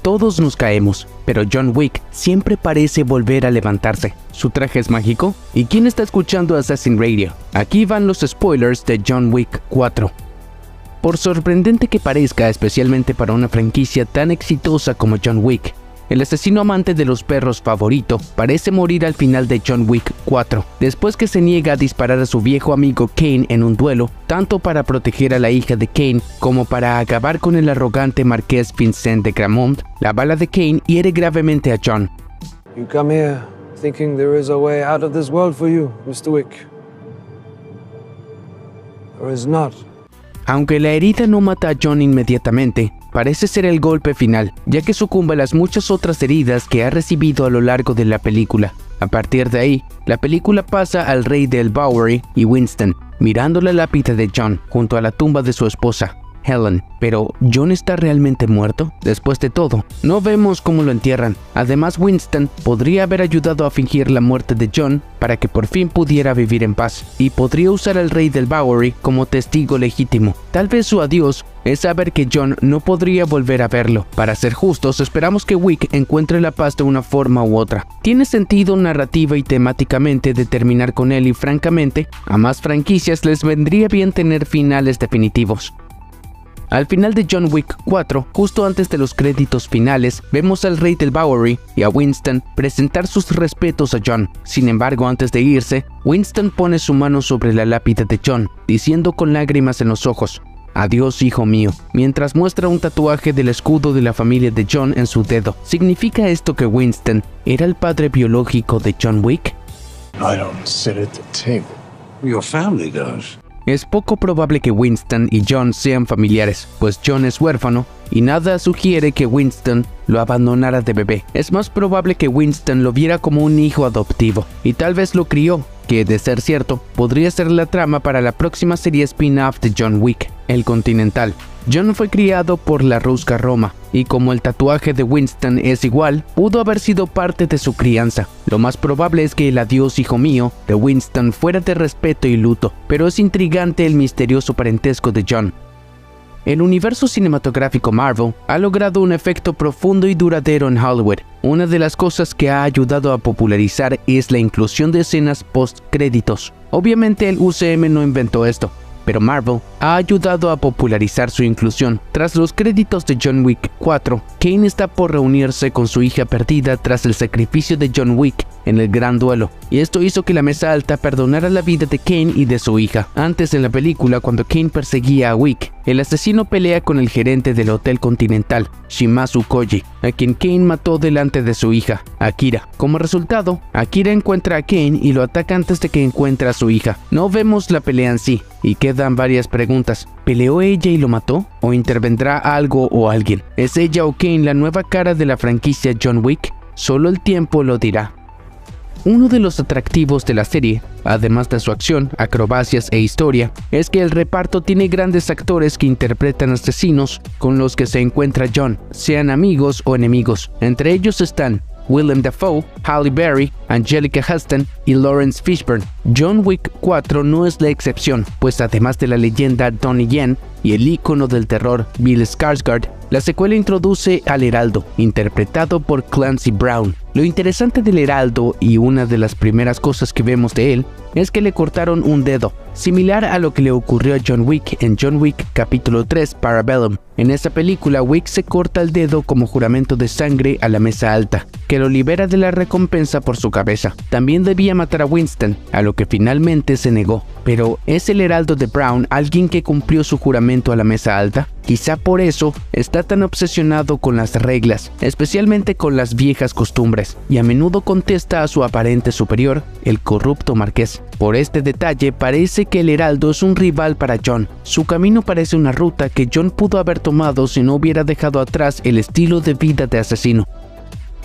todos nos caemos, pero John Wick siempre parece volver a levantarse. ¿Su traje es mágico? ¿Y quién está escuchando Assassin Radio? Aquí van los spoilers de John Wick 4. Por sorprendente que parezca, especialmente para una franquicia tan exitosa como John Wick, el asesino amante de los perros favorito parece morir al final de John Wick 4, después que se niega a disparar a su viejo amigo Kane en un duelo, tanto para proteger a la hija de Kane como para acabar con el arrogante marqués Vincent de Gramont. La bala de Kane hiere gravemente a John. You come here thinking there is a way out of this world for you, Mr. Wick. There is not. Aunque la herida no mata a John inmediatamente, parece ser el golpe final, ya que sucumbe a las muchas otras heridas que ha recibido a lo largo de la película. A partir de ahí, la película pasa al rey del Bowery y Winston, mirando la lápida de John junto a la tumba de su esposa, Helen. Pero, ¿John está realmente muerto? Después de todo, no vemos cómo lo entierran. Además, Winston podría haber ayudado a fingir la muerte de John para que por fin pudiera vivir en paz, y podría usar al rey del Bowery como testigo legítimo. Tal vez su adiós es saber que John no podría volver a verlo. Para ser justos, esperamos que Wick encuentre la paz de una forma u otra. Tiene sentido narrativa y temáticamente de terminar con él, y francamente, a más franquicias les vendría bien tener finales definitivos. Al final de John Wick 4, justo antes de los créditos finales, vemos al rey del Bowery y a Winston presentar sus respetos a John. Sin embargo, antes de irse, Winston pone su mano sobre la lápida de John, diciendo con lágrimas en los ojos: «Adiós, hijo mío», mientras muestra un tatuaje del escudo de la familia de John en su dedo. ¿Significa esto que Winston era el padre biológico de John Wick? I don't sit at the table. Your family does. Es poco probable que Winston y John sean familiares, pues John es huérfano y nada sugiere que Winston lo abandonara de bebé. Es más probable que Winston lo viera como un hijo adoptivo y tal vez lo crió, que de ser cierto, podría ser la trama para la próxima serie spin-off de John Wick, El Continental. John fue criado por la Rusca Roma, y como el tatuaje de Winston es igual, pudo haber sido parte de su crianza. Lo más probable es que el adiós, hijo mío, de Winston fuera de respeto y luto, pero es intrigante el misterioso parentesco de John. El universo cinematográfico Marvel ha logrado un efecto profundo y duradero en Hollywood. Una de las cosas que ha ayudado a popularizar es la inclusión de escenas post-créditos. Obviamente el UCM no inventó esto, pero Marvel ha ayudado a popularizar su inclusión. Tras los créditos de John Wick 4, Kane está por reunirse con su hija perdida tras el sacrificio de John Wick en el gran duelo, y esto hizo que la Mesa Alta perdonara la vida de Kane y de su hija. Antes en la película, cuando Kane perseguía a Wick, el asesino pelea con el gerente del Hotel Continental, Shimazu Koji, a quien Kane mató delante de su hija, Akira. Como resultado, Akira encuentra a Kane y lo ataca antes de que encuentre a su hija. No vemos la pelea en sí, y quedan varias preguntas. ¿Peleó ella y lo mató? ¿O intervendrá algo o alguien? ¿Es ella o Kane la nueva cara de la franquicia John Wick? Solo el tiempo lo dirá. Uno de los atractivos de la serie, además de su acción, acrobacias e historia, es que el reparto tiene grandes actores que interpretan asesinos con los que se encuentra John, sean amigos o enemigos. Entre ellos están Willem Dafoe, Halle Berry, Angelica Huston y Lawrence Fishburne. John Wick 4 no es la excepción, pues además de la leyenda Donnie Yen y el ícono del terror Bill Skarsgård, la secuela introduce al Heraldo, interpretado por Clancy Brown. Lo interesante del Heraldo, y una de las primeras cosas que vemos de él, es que le cortaron un dedo, similar a lo que le ocurrió a John Wick en John Wick capítulo 3 Parabellum. En esa película, Wick se corta el dedo como juramento de sangre a la Mesa Alta, que lo libera de la recompensa por su cabeza. También debía matar a Winston, a lo que finalmente se negó. Pero, ¿es el Heraldo de Brown alguien que cumplió su juramento a la Mesa Alta? Quizá por eso está tan obsesionado con las reglas, especialmente con las viejas costumbres, y a menudo contesta a su aparente superior, el corrupto marqués. Por este detalle, parece que el Heraldo es un rival para John. Su camino parece una ruta que John pudo haber tomado si no hubiera dejado atrás el estilo de vida de asesino.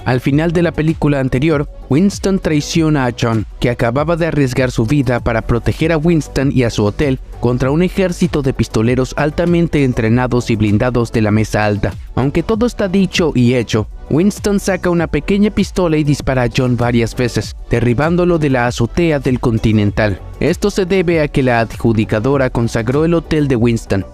Al final de la película anterior, Winston traiciona a John, que acababa de arriesgar su vida para proteger a Winston y a su hotel contra un ejército de pistoleros altamente entrenados y blindados de la Mesa Alta. Aunque todo está dicho y hecho, Winston saca una pequeña pistola y dispara a John varias veces, derribándolo de la azotea del Continental. Esto se debe a que la adjudicadora consagró el hotel de Winston.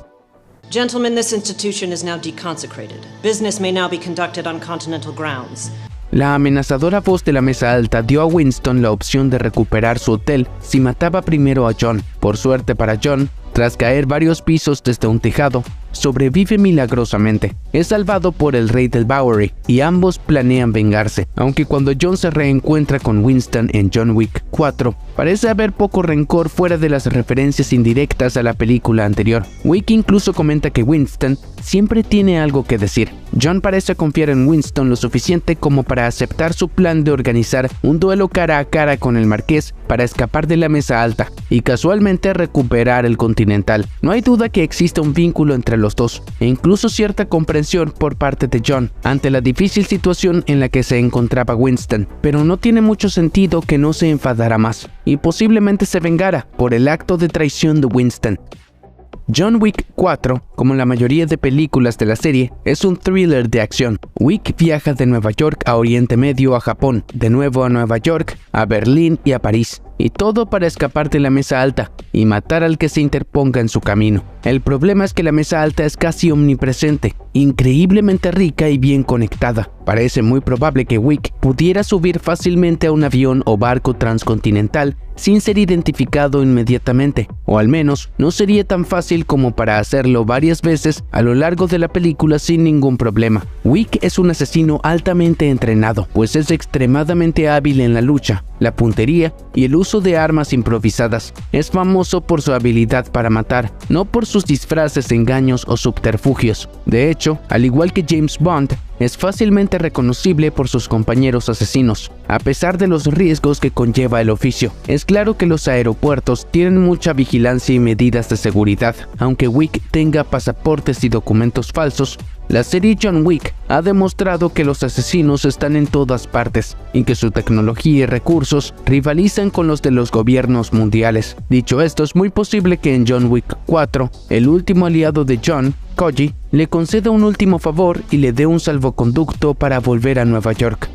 Gentlemen, this institution is now deconsecrated. Business may now be conducted on continental grounds. La amenazadora voz de la mesa alta dio a Winston la opción de recuperar su hotel si mataba primero a John. Por suerte para John, tras caer varios pisos desde un tejado, sobrevive milagrosamente. Es salvado por el rey del Bowery y ambos planean vengarse, aunque cuando John se reencuentra con Winston en John Wick 4, parece haber poco rencor fuera de las referencias indirectas a la película anterior. Wick incluso comenta que Winston siempre tiene algo que decir. John parece confiar en Winston lo suficiente como para aceptar su plan de organizar un duelo cara a cara con el marqués para escapar de la mesa alta y casualmente recuperar el Continental. No hay duda que existe un vínculo entre los dos e incluso cierta comprensión por parte de John ante la difícil situación en la que se encontraba Winston, pero no tiene mucho sentido que no se enfadara más y posiblemente se vengara por el acto de traición de Winston. John Wick 4, como la mayoría de películas de la serie, es un thriller de acción. Wick viaja de Nueva York a Oriente Medio a Japón, de nuevo a Nueva York, a Berlín y a París, y todo para escapar de la mesa alta y matar al que se interponga en su camino. El problema es que la mesa alta es casi omnipresente, increíblemente rica y bien conectada. Parece muy probable que Wick pudiera subir fácilmente a un avión o barco transcontinental sin ser identificado inmediatamente, o al menos no sería tan fácil como para hacerlo varias veces a lo largo de la película sin ningún problema. Wick es un asesino altamente entrenado, pues es extremadamente hábil en la lucha, la puntería y el uso de armas improvisadas. Es famoso por su habilidad para matar, no por sus disfraces, engaños o subterfugios. De hecho, al igual que James Bond, es fácilmente reconocible por sus compañeros asesinos, a pesar de los riesgos que conlleva el oficio. Es claro que los aeropuertos tienen mucha vigilancia y medidas de seguridad. Aunque Wick tenga pasaportes y documentos falsos, la serie John Wick ha demostrado que los asesinos están en todas partes y que su tecnología y recursos rivalizan con los de los gobiernos mundiales. Dicho esto, es muy posible que en John Wick 4, el último aliado de John, Koji, le conceda un último favor y le dé un salvoconducto para volver a Nueva York.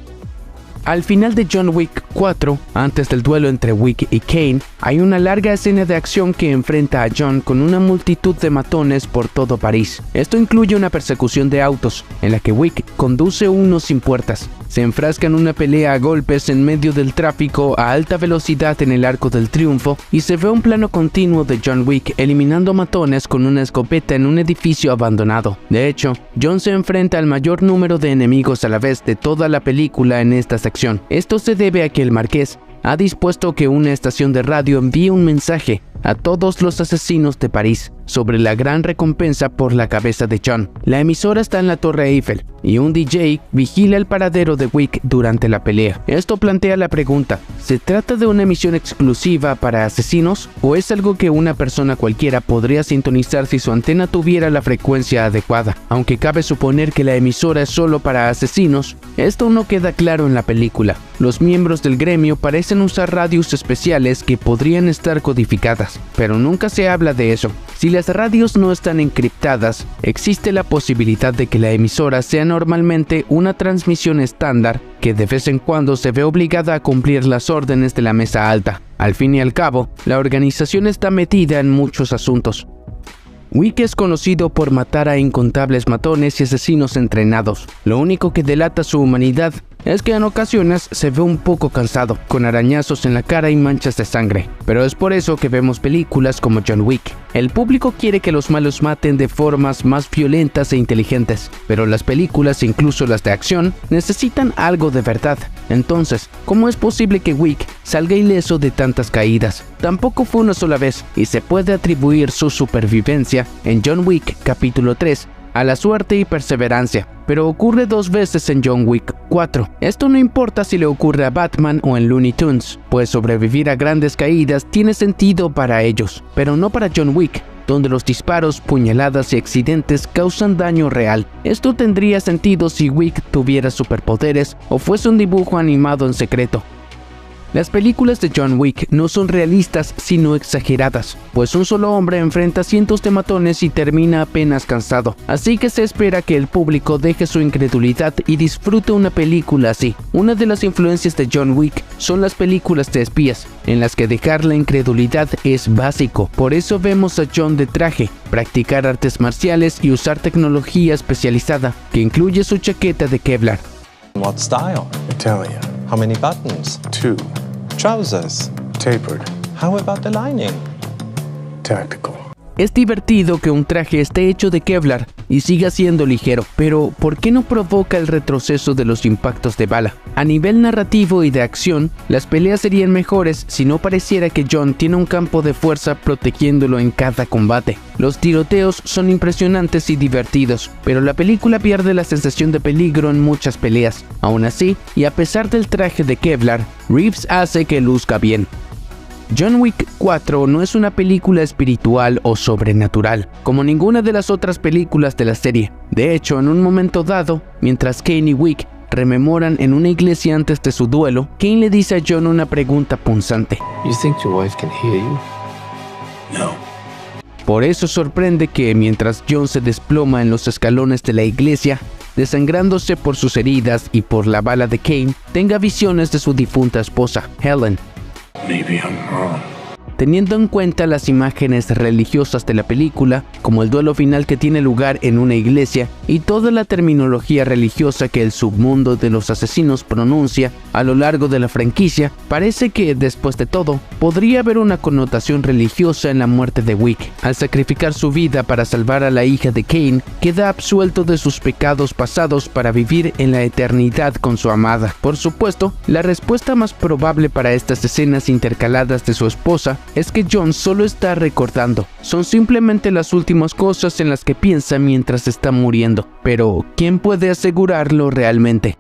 Al final de John Wick 4, antes del duelo entre Wick y Kane, hay una larga escena de acción que enfrenta a John con una multitud de matones por todo París. Esto incluye una persecución de autos, en la que Wick conduce uno sin puertas. Se enfrasca en una pelea a golpes en medio del tráfico a alta velocidad en el Arco del Triunfo y se ve un plano continuo de John Wick eliminando matones con una escopeta en un edificio abandonado. De hecho, John se enfrenta al mayor número de enemigos a la vez de toda la película en esta sección. Esto se debe a que el marqués ha dispuesto que una estación de radio envíe un mensaje a todos los asesinos de París sobre la gran recompensa por la cabeza de John. La emisora está en la Torre Eiffel y un DJ vigila el paradero de Wick durante la pelea. Esto plantea la pregunta: ¿se trata de una emisión exclusiva para asesinos o es algo que una persona cualquiera podría sintonizar si su antena tuviera la frecuencia adecuada? Aunque cabe suponer que la emisora es solo para asesinos, esto no queda claro en la película. Los miembros del gremio parecen usar radios especiales que podrían estar codificadas, pero nunca se habla de eso. Si las radios no están encriptadas, existe la posibilidad de que la emisora sea normalmente una transmisión estándar que de vez en cuando se ve obligada a cumplir las órdenes de la mesa alta. Al fin y al cabo, la organización está metida en muchos asuntos. Wick es conocido por matar a incontables matones y asesinos entrenados. Lo único que delata su humanidad es que en ocasiones se ve un poco cansado, con arañazos en la cara y manchas de sangre. Pero es por eso que vemos películas como John Wick. El público quiere que los malos maten de formas más violentas e inteligentes, pero las películas, incluso las de acción, necesitan algo de verdad. Entonces, ¿cómo es posible que Wick salga ileso de tantas caídas? Tampoco fue una sola vez, y se puede atribuir su supervivencia en John Wick capítulo 3 a la suerte y perseverancia, pero ocurre 2 veces en John Wick 4. Esto no importa si le ocurre a Batman o en Looney Tunes, pues sobrevivir a grandes caídas tiene sentido para ellos, pero no para John Wick, donde los disparos, puñaladas y accidentes causan daño real. Esto tendría sentido si Wick tuviera superpoderes o fuese un dibujo animado en secreto. Las películas de John Wick no son realistas sino exageradas, pues un solo hombre enfrenta cientos de matones y termina apenas cansado, así que se espera que el público deje su incredulidad y disfrute una película así. Una de las influencias de John Wick son las películas de espías, en las que dejar la incredulidad es básico. Por eso vemos a John de traje, practicar artes marciales y usar tecnología especializada, que incluye su chaqueta de Kevlar. What style? Italian. How many buttons? 2. Trousers? Tapered. How about the lining? Tactical. Es divertido que un traje esté hecho de Kevlar y siga siendo ligero, pero ¿por qué no provoca el retroceso de los impactos de bala? A nivel narrativo y de acción, las peleas serían mejores si no pareciera que John tiene un campo de fuerza protegiéndolo en cada combate. Los tiroteos son impresionantes y divertidos, pero la película pierde la sensación de peligro en muchas peleas. Aún así, y a pesar del traje de Kevlar, Reeves hace que luzca bien. John Wick 4 no es una película espiritual o sobrenatural, como ninguna de las otras películas de la serie. De hecho, en un momento dado, mientras Kane y Wick rememoran en una iglesia antes de su duelo, Kane le dice a John una pregunta punzante. You think your wife can hear you? No. Por eso sorprende que mientras John se desploma en los escalones de la iglesia, desangrándose por sus heridas y por la bala de Kane, tenga visiones de su difunta esposa, Helen. Maybe I'm wrong. Teniendo en cuenta las imágenes religiosas de la película, como el duelo final que tiene lugar en una iglesia y toda la terminología religiosa que el submundo de los asesinos pronuncia a lo largo de la franquicia, parece que, después de todo, podría haber una connotación religiosa en la muerte de Wick. Al sacrificar su vida para salvar a la hija de Kane, queda absuelto de sus pecados pasados para vivir en la eternidad con su amada. Por supuesto, la respuesta más probable para estas escenas intercaladas de su esposa es que John solo está recordando. Son simplemente las últimas cosas en las que piensa mientras está muriendo. Pero, ¿quién puede asegurarlo realmente?